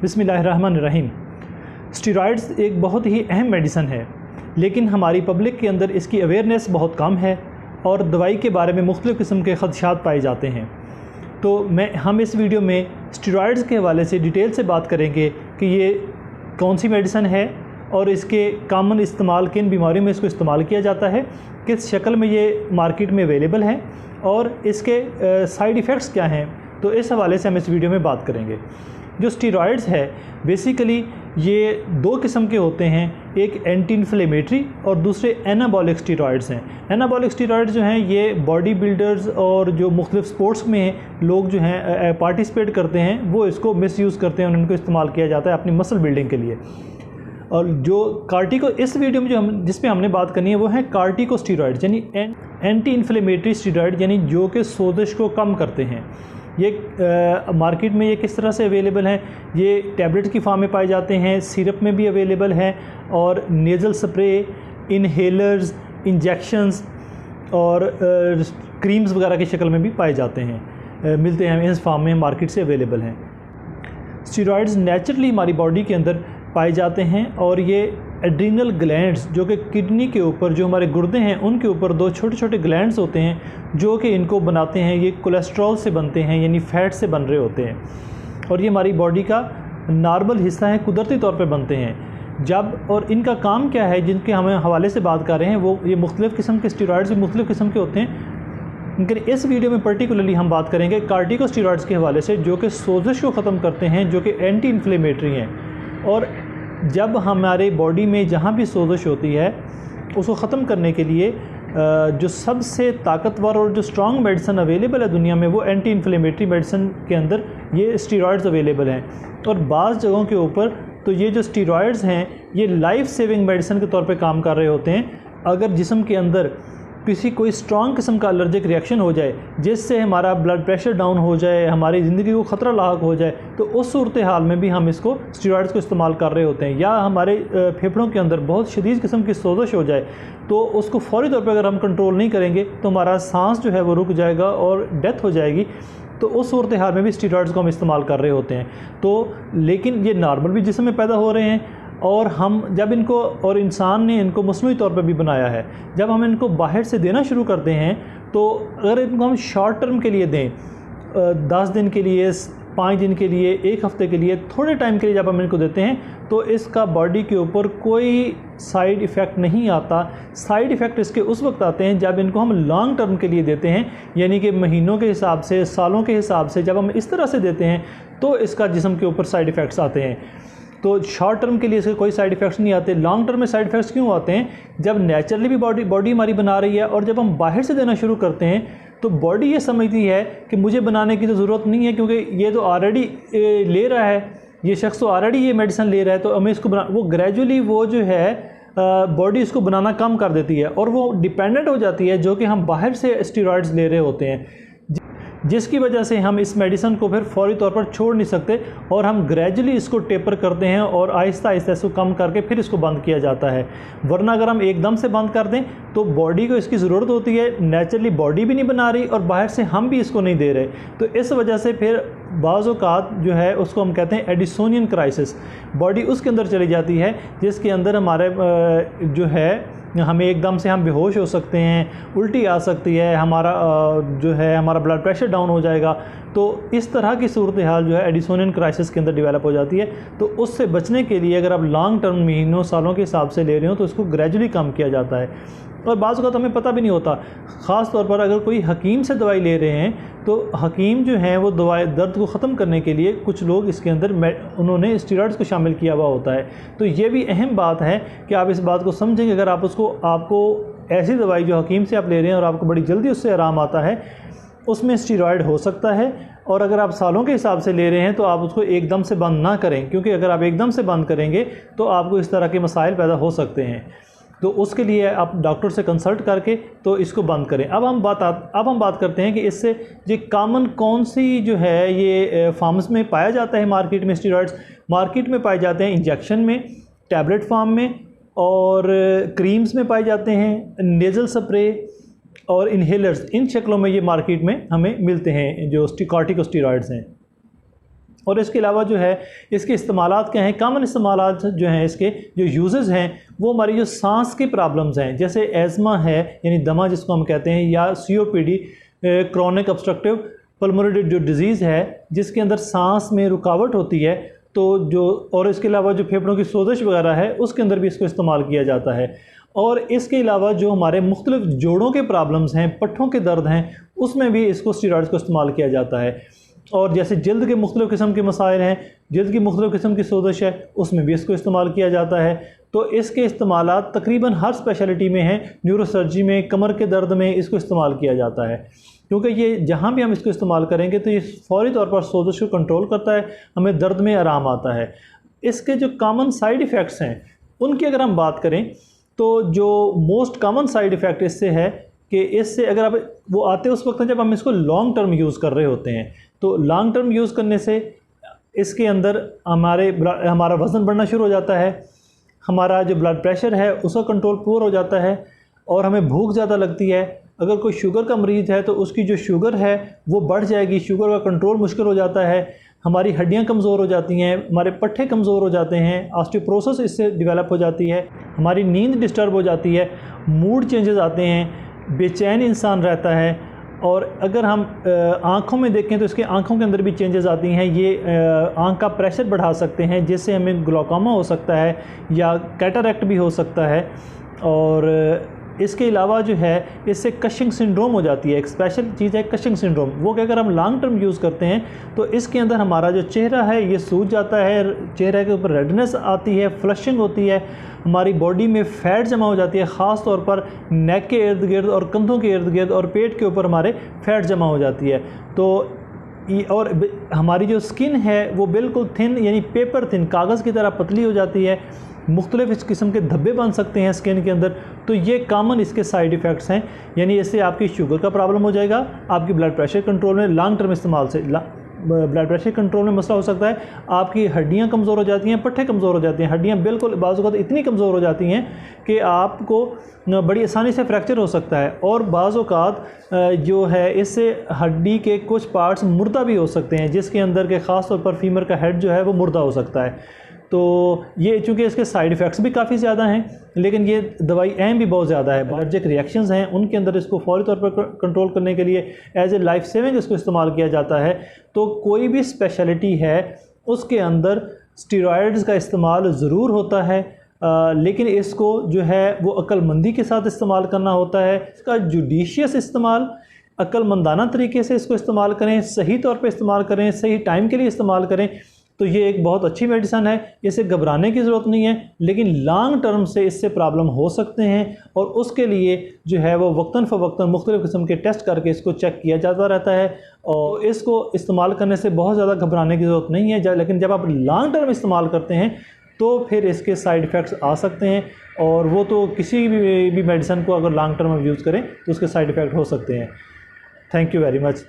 बिस्मिल्लाहिर्रहमानिर्रहीम। स्टीरॉयड्स एक बहुत ही अहम मेडिसन है, लेकिन हमारी पब्लिक के अंदर इसकी अवेयरनेस बहुत कम है और दवाई के बारे में मुख्तलिफ़ किस्म के ख़दशात पाए जाते हैं। तो हम इस वीडियो में स्टीरॉयड्स के हवाले से डिटेल से बात करेंगे कि ये कौन सी मेडिसन है और इसके कॉमन इस्तेमाल, किन बीमारियों में इसको इस्तेमाल किया जाता है, किस शक्ल में ये मार्केट में अवेलेबल है और इसके साइड इफ़ेक्ट्स क्या हैं। तो इस हवाले से हम इस वीडियो में बात करेंगे। जो स्टीरॉयड्स है बेसिकली ये दो किस्म के होते हैं, एक एंटी इन्फ्लेमेटरी और दूसरे एनाबॉलिक स्टीरॉयड्स हैं। एनाबॉलिक स्टीरॉयड्स जो हैं ये बॉडी बिल्डर्स और जो मुख्तलिफ स्पोर्ट्स में लोग जो हैं पार्टिसिपेट करते हैं वो इसको मिसयूज़ करते हैं और इनको इस्तेमाल किया जाता है अपनी मसल बिल्डिंग के लिए। और जो कार्टिको इस वीडियो में जिस पे हमने बात करनी है वो है कार्टिकोस्टीरॉयड्स, यानी एंटी इन्फ्लेमेटरी स्टीरॉयड, यानी जो कि सोजिश को कम करते हैं। ये मार्केट में ये किस तरह से अवेलेबल हैं? ये टैबलेट्स की फॉर्म में पाए जाते हैं, सिरप में भी अवेलेबल हैं और नेज़ल स्प्रे, इनहेलर्स, इंजेक्शंस और क्रीम्स वगैरह की शक्ल में भी पाए जाते हैं, मिलते हैं इस फॉर्म में, मार्केट से अवेलेबल हैं। स्टीरॉयड्स नेचुरली हमारी बॉडी के अंदर पाए जाते हैं और ये एड्रीनल ग्लैंड्स, जो कि किडनी के ऊपर, जो हमारे गुर्दे हैं उनके ऊपर दो छोटे छोटे ग्लैंड्स होते हैं जो कि इनको बनाते हैं। ये कोलेस्ट्रॉल से बनते हैं, यानी फ़ैट से बन रहे होते हैं और ये हमारी बॉडी का नॉर्मल हिस्सा है, कुदरती तौर पे बनते हैं। और इनका काम क्या है, जिनके हम हवाले से बात कर रहे हैं, वो ये मुख्तलिफ़ किस्म के स्टीरॉयड्स भी मुख्तलिफ़ किस्म के होते हैं। लेकिन इस वीडियो में पर्टिकुलरली हम बात करेंगे कार्टिकोस्टीरॉयड्स के हवाले से, जो कि सोजिश को ख़त्म करते हैं, जो कि एंटी इन्फ्लेमेटरी हैं। और जब हमारे बॉडी में जहाँ भी सोजिश होती है उसको ख़त्म करने के लिए जो सबसे ताकतवर और जो स्ट्रॉन्ग मेडिसिन अवेलेबल है दुनिया में, वो एंटी इन्फ्लेमेटरी मेडिसिन के अंदर ये स्टीरॉयड्स अवेलेबल हैं। और बाज़ जगहों के ऊपर तो ये जो स्टीरॉयड्स हैं ये लाइफ सेविंग मेडिसिन के तौर पे काम कर रहे होते हैं। अगर जिस्म के अंदर कोई स्ट्रॉन्ग किस्म का एलर्जिक रिएक्शन हो जाए, जिससे हमारा ब्लड प्रेशर डाउन हो जाए, हमारी ज़िंदगी को ख़तरा लाक हो जाए, तो उस सूरत हाल में भी हम इसको स्टीरॉयड्स को इस्तेमाल कर रहे होते हैं। या हमारे फेफड़ों के अंदर बहुत शदीद किस्म की सोजिश हो जाए तो उसको फ़ौरी तौर पर अगर हम कंट्रोल नहीं करेंगे तो हमारा सांस जो है वो रुक जाएगा और डेथ हो जाएगी। तो उस सूरत हाल में भी स्टीरॉयड्स को हम इस्तेमाल कर रहे होते हैं। तो लेकिन ये नॉर्मल भी जिस्म में पैदा हो रहे हैं और हम जब इनको, और इंसान ने इनको मसनूई तौर पर भी बनाया है, जब हम इनको बाहर से देना शुरू करते हैं तो अगर इनको हम शॉर्ट टर्म के लिए दें, 10 दिन के लिए, 5 दिन के लिए, 1 हफ़्ते के लिए, थोड़े टाइम के लिए जब हम इनको देते हैं तो इसका बॉडी के ऊपर कोई साइड इफ़ेक्ट नहीं आता। साइड इफ़ेक्ट इसके उस वक्त आते हैं जब इनको हम लॉन्ग टर्म के लिए देते हैं, यानी कि महीनों के हिसाब से, सालों के हिसाब से जब हम इस तरह से देते हैं तो इसका जिस्म के ऊपर साइड इफ़ेक्ट्स आते हैं। तो शॉर्ट टर्म के लिए इसके कोई साइड इफ़ेक्ट्स नहीं आते। लॉन्ग टर्म में साइड इफ़ेक्ट्स क्यों आते हैं? जब नेचुरली भी बॉडी हमारी बना रही है और जब हम बाहर से देना शुरू करते हैं तो बॉडी ये समझती है कि मुझे बनाने की तो ज़रूरत नहीं है, क्योंकि ये तो ऑलरेडी ले रहा है, ये शख्स तो ऑलरेडी ये मेडिसिन ले रहा है, तो हमें इसको वो ग्रेजुअली वो जो है बॉडी इसको बनाना कम कर देती है और वो डिपेंडेंट हो जाती है, जो कि हम बाहर से स्टीरॉयड्स ले रहे होते हैं, जिसकी वजह से हम इस मेडिसिन को फिर फौरी तौर पर छोड़ नहीं सकते और हम ग्रेजुअली इसको टेपर करते हैं और आहिस्ता आहिस्ता इसको कम करके फिर इसको बंद किया जाता है। वरना अगर हम एकदम से बंद कर दें तो बॉडी को इसकी ज़रूरत होती है, नेचुरली बॉडी भी नहीं बना रही और बाहर से हम भी इसको नहीं दे रहे। तो इस वजह से फिर बाज़ औक़ात जो है उसको हम कहते हैं एडिसोनियन क्राइसिस, बॉडी उसके अंदर चली जाती है जिसके अंदर हमारे जो है हमें एकदम से हम बेहोश हो सकते हैं, उल्टी आ सकती है, हमारा ब्लड प्रेशर डाउन हो जाएगा। तो इस तरह की सूरत हाल जो है एडिसोनियन क्राइसिस के अंदर डेवलप हो जाती है। तो उससे बचने के लिए अगर आप लॉन्ग टर्म, महीनों, सालों के हिसाब से ले रहे हो तो इसको ग्रेजुअली कम किया जाता है। और बाज़ वक़्त हमें पता भी नहीं होता, ख़ास तौर पर अगर कोई हकीम से दवाई ले रहे हैं तो हकीम जो हैं वो दवाई दर्द को ख़त्म करने के लिए कुछ लोग इसके अंदर उन्होंने स्टीरॉयड्स को शामिल किया हुआ होता है। तो ये भी अहम बात है कि आप इस बात को समझेंगे। अगर आपको ऐसी दवाई जो हकीम से आप ले रहे हैं और आपको बड़ी जल्दी उससे आराम आता है, उसमें स्टीरॉयड हो सकता है। और अगर आप सालों के हिसाब से ले रहे हैं तो आप उसको एकदम से बंद ना करें, क्योंकि अगर आप एकदम से बंद करेंगे तो आपको इस तरह के मसाइल पैदा हो सकते हैं। तो उसके लिए आप डॉक्टर से कंसल्ट करके तो इसको बंद करें। अब हम बात करते हैं कि इससे ये कॉमन कौन सी जो है ये फार्म्स में पाया जाता है। मार्केट में स्टीरॉयड्स मार्केट में पाए जाते हैं इंजेक्शन में, टैबलेट फॉर्म में और क्रीम्स में पाए जाते हैं, नेज़ल स्प्रे और इनहेलर्स, इन शक्लों में ये मार्केट में हमें मिलते हैं जो कार्टिकोस्टीरॉयड्स हैं। और इसके अलावा जो है इसके इस्तेमालात क्या हैं, कॉमन इस्तेमालात जो हैं, इसके जो यूजेस हैं वो हमारी जो सांस की प्रॉब्लम्स हैं, जैसे एज़मा है यानी दमा जिसको हम कहते हैं, या COPD क्रोनिक ऑब्स्ट्रक्टिव पल्मोनरी जो डिज़ीज़ है जिसके अंदर सांस में रुकावट होती है, तो जो और इसके अलावा जो फेफड़ों की सोजिश वगैरह है उसके अंदर भी इसको इस्तेमाल किया जाता है। और इसके अलावा जो हमारे मुख्तलिफ जोड़ों के प्रॉब्लम्स हैं, पट्ठों के दर्द हैं, उसमें भी इसको स्टीरॉइड्स को इस्तेमाल किया जाता है। और जैसे जल्द के मुख्तलिफ किस्म के मसाइल हैं, जल्द की मुख्तलिफ किस्म की सोजिश है, उसमें भी इसको इस्तेमाल किया जाता है। तो इसके इस्तेमालात तकरीबन हर स्पेशलिटी में हैं। न्यूरोसर्जरी में, कमर के दर्द में इसको इस्तेमाल किया जाता है, क्योंकि ये जहाँ भी हम इसको इस्तेमाल करेंगे तो ये फौरी तौर पर सोजिश को कंट्रोल करता है, हमें दर्द में आराम आता है। इसके जो कॉमन साइड इफ़ेक्ट्स हैं उनकी अगर हम बात करें तो जो मोस्ट कॉमन साइड इफ़ेक्ट इससे है कि इससे अगर आप वो आते उस वक्त जब हम इसको लॉन्ग टर्म यूज़ कर रहे होते हैं, तो लॉन्ग टर्म यूज़ करने से इसके अंदर हमारा वज़न बढ़ना शुरू हो जाता है, हमारा जो ब्लड प्रेशर है उसका कंट्रोल पुअर हो जाता है, और हमें भूख ज़्यादा लगती है। अगर कोई शुगर का मरीज़ है तो उसकी जो शुगर है वो बढ़ जाएगी, शुगर का कंट्रोल मुश्किल हो जाता है, हमारी हड्डियां कमज़ोर हो जाती हैं, हमारे पट्ठे कमज़ोर हो जाते हैं, ऑस्टियोपोरोसिस इससे डेवलप हो जाती है, हमारी नींद डिस्टर्ब हो जाती है, मूड चेंजेस आते हैं, बेचैन इंसान रहता है। और अगर हम आँखों में देखें तो इसके आँखों के अंदर भी चेंजेस आती हैं, ये आँख का प्रेशर बढ़ा सकते हैं जिससे हमें ग्लूकोमा हो सकता है या कैटरैक्ट भी हो सकता है। और इसके अलावा जो है इससे कशिंग सिंड्रोम हो जाती है, एक स्पेशल चीज़ है कशिंग सिंड्रोम, वो कि अगर हम लॉन्ग टर्म यूज़ करते हैं तो इसके अंदर हमारा जो चेहरा है ये सूज जाता है, चेहरे के ऊपर रेडनेस आती है, फ्लशिंग होती है, हमारी बॉडी में फ़ैट जमा हो जाती है, ख़ास तौर पर नेक के इर्द गिर्द और कंधों के इर्द गिर्द और पेट के ऊपर हमारे फ़ैट जमा हो जाती है। तो और हमारी जो स्किन है वो बिल्कुल थिन यानी पेपर थिन, कागज़ की तरह पतली हो जाती है, मुख्तलिफ़ इस किस्म के धब्बे बन सकते हैं स्किन के अंदर। तो ये कॉमन इसके साइड इफ़ेक्ट्स हैं, यानी इससे आपकी शुगर का प्रॉब्लम हो जाएगा, आपकी ब्लड प्रेशर कंट्रोल में लॉन्ग टर्म इस्तेमाल से ब्लड प्रेशर कंट्रोल में मसला हो सकता है, आपकी हड्डियां कमज़ोर हो जाती हैं, पट्ठे कमज़ोर हो जाती हैं, हड्डियां बिल्कुल बाज़ औक़ात इतनी कमज़ोर हो जाती हैं कि आपको बड़ी आसानी से फ्रैक्चर हो सकता है, और बाज़ औक़ात जो है इससे हड्डी के कुछ पार्ट्स मुर्दा भी हो सकते हैं, जिसके अंदर के ख़ास तौर पर फीमर का हेड जो है वो मुर्दा हो सकता है। तो ये चूँकि इसके साइड इफ़ेक्ट्स भी काफ़ी ज़्यादा हैं, लेकिन ये दवाई अहम भी बहुत ज़्यादा है। एलर्जिक रिएक्शंस हैं उनके अंदर इसको फौरी तौर पर कंट्रोल करने के लिए एज ए लाइफ सेविंग इसको इस्तेमाल किया जाता है। तो कोई भी स्पेशलिटी है उसके अंदर स्टीरॉयड्स का इस्तेमाल ज़रूर होता है, लेकिन इसको जो है वो अक्लमंदी के साथ इस्तेमाल करना होता है। इसका जुडिशियस इस्तेमाल, अक्लमंदाना तरीके से इसको इस्तेमाल करें, सही तौर पे इस्तेमाल करें, सही टाइम के लिए इस्तेमाल करें, तो ये एक बहुत अच्छी मेडिसन है, इसे घबराने की ज़रूरत नहीं है। लेकिन लॉन्ग टर्म से इससे प्रॉब्लम हो सकते हैं, और उसके लिए जो है वो वक्तन फ़वक्तन मुख्तलिफ़ किस्म के टेस्ट करके इसको चेक किया जाता रहता है, और इसको इस्तेमाल करने से बहुत ज़्यादा घबराने की ज़रूरत नहीं है। लेकिन जब आप लॉन्ग टर्म इस्तेमाल करते हैं तो फिर इसके साइड इफ़ेक्ट्स आ सकते हैं, और वो तो किसी भी मेडिसन को अगर लॉन्ग टर्म में यूज़ करें तो उसके साइड इफ़ेक्ट हो सकते हैं। Thank you very much.